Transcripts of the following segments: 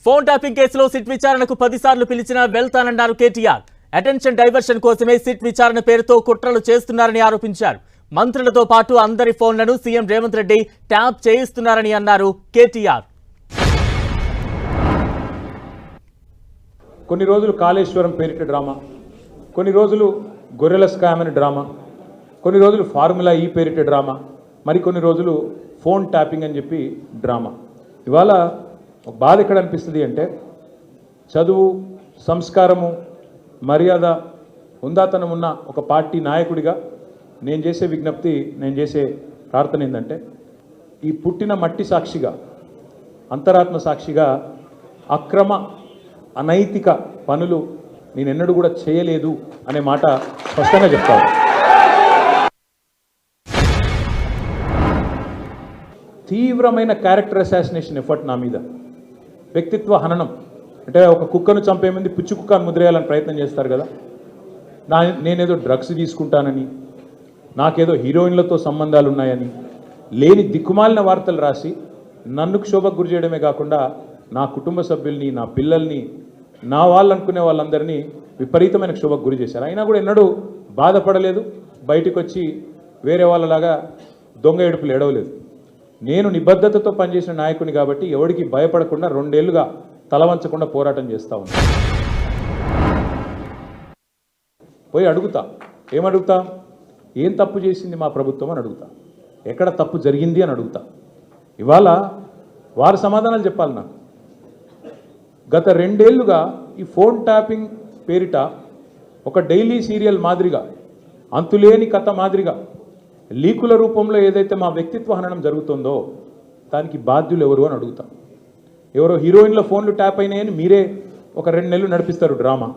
Phone tapping కేసులో SIT విచారణకు 10 సార్లు పిలిచినా వెళ్తానన్నారు కేటీఆర్. అటెన్షన్ డైవర్షన్ కోసమే సిట్ విచారణ పేరుతో కుట్రలు చేస్తున్నారని ఆరోపించారు. మంత్రులతో పాటు అందరి ఫోన్లను సీఎం రేవంత్ రెడ్డి ట్యాప్ చేయిస్తున్నారని అన్నారు కేటీఆర్. కొన్ని రోజులు కాళేశ్వరం పేరిట డ్రామా, కొన్ని రోజులు గొర్రెల స్కామ్ అని డ్రామా, కొన్ని రోజులు ఫార్ములా ఈ పేరిట డ్రామా, మరికొన్ని రోజులు ఫోన్ ట్యాపింగ్ అని చెప్పి డ్రామా. ఇవాళ బాధ ఎక్కడ అనిపిస్తుంది అంటే చదువు, సంస్కారము, మర్యాద, హుందాతనం ఉన్న ఒక పార్టీ నాయకుడిగా నేను చేసే విజ్ఞప్తి, నేను చేసే ప్రార్థన ఏంటంటే ఈ పుట్టిన మట్టి సాక్షిగా, అంతరాత్మ సాక్షిగా అక్రమ అనైతిక పనులు నేను ఎన్నడూ కూడా చేయలేదు అనే మాట స్పష్టంగా చెప్తాను. తీవ్రమైన క్యారెక్టర్ అసాసినేషన్ ఎఫర్ట్ నా మీద, వ్యక్తిత్వ హననం. అంటే ఒక కుక్కను చంపే ముందు పిచ్చి కుక్కను ముద్రేయాలని ప్రయత్నం చేస్తారు కదా, నేనేదో డ్రగ్స్ తీసుకుంటానని, నాకేదో హీరోయిన్లతో సంబంధాలు ఉన్నాయని లేని దిక్కుమాలిన వార్తలు రాసి నన్ను క్షోభకు గురి చేయడమే కాకుండా నా కుటుంబ సభ్యుల్ని, నా పిల్లల్ని, నా వాళ్ళు అనుకునే వాళ్ళందరినీ విపరీతమైన క్షోభకు గురి చేశారు. అయినా కూడా ఎన్నడూ బాధపడలేదు, బయటకు వచ్చి వేరే వాళ్ళలాగా దొంగ ఏడుపులు ఏడవలేదు. నేను నిబద్ధతతో పనిచేసిన నాయకుని కాబట్టి ఎవరికి భయపడకుండా 2 ఏళ్లుగా తలవంచకుండా పోరాటం చేస్తూ ఉన్నా. పోయి అడుగుతా, ఏమడుగుతా? ఏం తప్పు చేసింది మా ప్రభుత్వం అని అడుగుతా, ఎక్కడ తప్పు జరిగింది అని అడుగుతా. ఇవాళ వారు సమాధానాలు చెప్పాలి నాకు. గత 2 ఏళ్లుగా ఈ ఫోన్ ట్యాపింగ్ పేరిట ఒక డైలీ సీరియల్ మాదిరిగా, అంతులేని కథ మాదిరిగా లీకుల రూపంలో ఏదైతే మా వ్యక్తిత్వ హననం జరుగుతుందో దానికి బాధ్యులు ఎవరు అని అడుగుతాం. ఎవరో హీరోయిన్ల ఫోన్లు ట్యాప్ అయినాయని మీరే ఒక 2 నెలలు నడిపిస్తారు డ్రామా.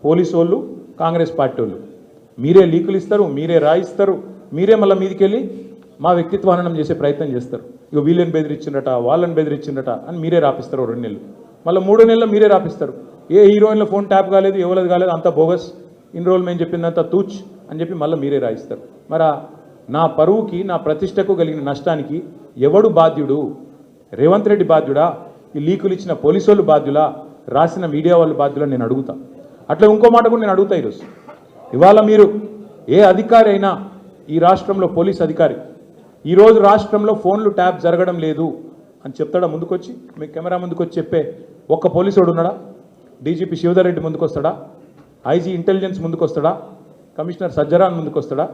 పోలీసు వాళ్ళు, కాంగ్రెస్ పార్టీ వాళ్ళు మీరే లీకులు ఇస్తారు, మీరే రాయిస్తారు, మీరే మళ్ళీ మీదికి వెళ్ళి మా వ్యక్తిత్వ హననం చేసే ప్రయత్నం చేస్తారు. ఇక వీళ్ళని బెదిరించిండట, వాళ్ళని బెదిరించిండట అని మీరే రాపిస్తారు 2 నెలలు. మళ్ళీ 3 నెలలు మీరే రాపిస్తారు. ఏ హీరోయిన్ల ఫోన్ ట్యాప్ కాలేదు, ఎవరిది కాలేదు, అంతా బోగస్, ఇన్ని రోజులు మేము చెప్పిందంతా తూచ్ అని చెప్పి మళ్ళీ మీరే రాయిస్తారు. మరి నా పరువుకి, నా ప్రతిష్టకు కలిగిన నష్టానికి ఎవడు బాధ్యుడు? రేవంత్ రెడ్డి బాధ్యుడా? ఈ లీకులు ఇచ్చిన పోలీసు వాళ్ళు బాధ్యులా? రాసిన మీడియా వాళ్ళు బాధ్యులా? నేను అడుగుతా. అట్లా ఇంకో మాట కూడా నేను అడుగుతా. ఈరోజు ఇవాళ మీరు ఏ అధికారి అయినా, ఈ రాష్ట్రంలో పోలీస్ అధికారి ఈరోజు రాష్ట్రంలో ఫోన్లు ట్యాప్ జరగడం లేదు అని చెప్తాడా? ముందుకొచ్చి మీ కెమెరా ముందుకొచ్చి చెప్పే ఒక్క పోలీసుడు ఉన్నాడా? డీజీపీ శివధర్ రెడ్డి ముందుకు వస్తాడా? ఐజీ ఇంటెలిజెన్స్ ముందుకు వస్తాడా? కమిషనర్ సజ్జరాన్ ముందుకు వస్తాడా?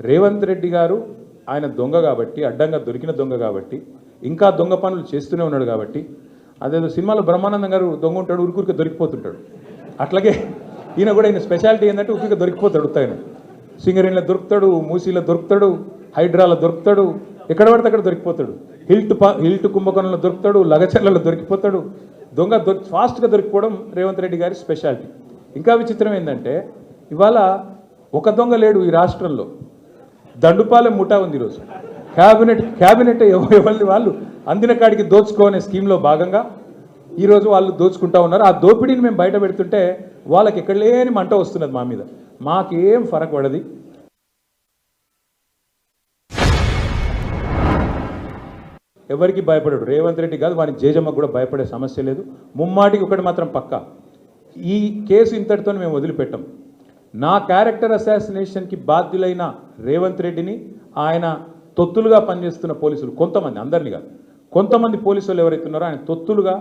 రేవంత్ రెడ్డి గారు ఆయన దొంగ కాబట్టి, అడ్డంగా దొరికిన దొంగ కాబట్టి, ఇంకా దొంగ పనులు చేస్తూనే ఉన్నాడు కాబట్టి, అదేదో సినిమాలో బ్రహ్మానందం గారు దొంగ ఉంటాడు, ఉరికూరిక దొరికిపోతుంటాడు. అట్లాగే ఈయన కూడా, ఈయన స్పెషాలిటీ ఏంటంటే ఉరికూరిక దొరికిపోతాడు. ఉత్తాయన సింగరేణిలో దొరుకుతాడు, మూసీలో దొరుకుతాడు, హైడ్రాలో దొరుకుతాడు, ఎక్కడ పడితే అక్కడ దొరికిపోతాడు. హిల్ట్ కుంభకోణంలో దొరుకుతాడు, లగచర్లలో దొరికిపోతాడు. దొంగ ఫాస్ట్గా దొరికిపోవడం రేవంత్ రెడ్డి గారి స్పెషాలిటీ. ఇంకా విచిత్రం ఏంటంటే ఇవాళ ఒక దొంగ లేడు ఈ రాష్ట్రంలో, దండుపాలెం ముఠా ఉంది. ఈరోజు క్యాబినెట్ ఎవరిని వాళ్ళు అందిన కాడికి దోచుకోనే స్కీమ్లో భాగంగా ఈరోజు వాళ్ళు దోచుకుంటా ఉన్నారు. ఆ దోపిడీని మేము బయట పెడుతుంటే వాళ్ళకి ఎక్కడ లేని మంట వస్తున్నది మా మీద. మాకేం ఫరక్ పడది. ఎవరికి భయపడడు రేవంత్ రెడ్డి కాదు, వాని జేజమ్మకు కూడా భయపడే సమస్య లేదు. ముమ్మాటికి ఒకటి మాత్రం పక్కా, ఈ కేసు ఇంతటితో మేము వదిలిపెట్టాం. నా క్యారెక్టర్ అసాసినేషన్కి బాధ్యులైన రేవంత్ రెడ్డిని, ఆయన తొత్తులుగా పనిచేస్తున్న పోలీసులు కొంతమంది, అందరినీ కాదు, కొంతమంది పోలీసులు ఎవరైతే ఉన్నారో ఆయన తొత్తులుగా,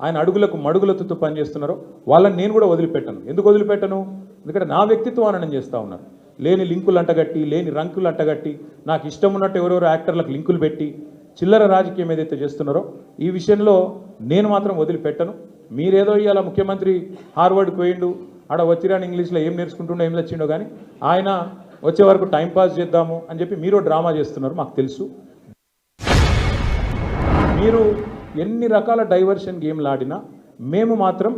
ఆయన అడుగులకు మడుగులతో పనిచేస్తున్నారో వాళ్ళని నేను కూడా వదిలిపెట్టను. ఎందుకు వదిలిపెట్టను? ఎందుకంటే నా వ్యక్తిత్వం హననం చేస్తూ ఉన్నారు. లేని లింకులు అంటగట్టి, లేని రంకులు అంటగట్టి, నాకు ఇష్టం ఉన్నట్టు ఎవరెవరో యాక్టర్లకు లింకులు పెట్టి చిల్లర రాజకీయం ఏదైతే చేస్తున్నారో ఈ విషయంలో నేను మాత్రం వదిలిపెట్టను. మీరేదో ఇవాళ ముఖ్యమంత్రి హార్వర్డ్కి పోయిండు, ఆడ వచ్చిరాని ఇంగ్లీష్లో ఏం నేర్చుకుంటుండో ఏం తెచ్చిండో కానీ ఆయన వచ్చే వరకు టైంపాస్ చేద్దాము అని చెప్పి మీరు డ్రామా చేస్తున్నారు, మాకు తెలుసు. మీరు ఎన్ని రకాల డైవర్షన్ గేమ్లు ఆడినా మేము మాత్రం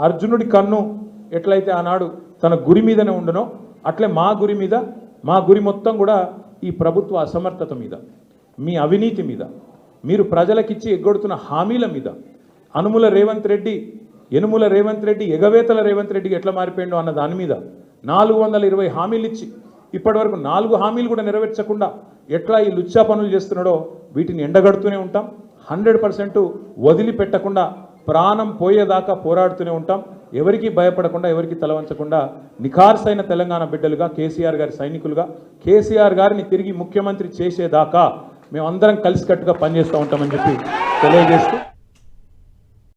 అర్జునుడి కన్ను ఎట్లయితే ఆనాడు తన గురి మీదనే ఉండనో అట్లే మా గురి మీద, మా గురి మొత్తం కూడా ఈ ప్రభుత్వ అసమర్థత మీద, మీ అవినీతి మీద, మీరు ప్రజలకిచ్చి ఎగ్గొడుతున్న హామీల మీద, అనుముల రేవంత్ రెడ్డి, యనుముల రేవంత్ రెడ్డి, ఎగవేతల రేవంత్ రెడ్డికి ఎట్లా మారిపోయిండో అన్న దాని మీద 420 హామీలు ఇచ్చి ఇప్పటివరకు 4 హామీలు కూడా నెరవేర్చకుండా ఎట్లా ఈ లుచ్చా పనులు చేస్తున్నాడో వీటిని ఎండగడుతూనే ఉంటాం. 100% వదిలిపెట్టకుండా ప్రాణం పోయేదాకా పోరాడుతూనే ఉంటాం. ఎవరికి భయపడకుండా, ఎవరికి తలవంచకుండా నిఖార్సైన తెలంగాణ బిడ్డలుగా, కేసీఆర్ గారి సైనికులుగా, కేసీఆర్ గారిని తిరిగి ముఖ్యమంత్రి చేసేదాకా మేమందరం కలిసికట్టుగా పనిచేస్తూ ఉంటామని చెప్పి తెలియజేస్తూ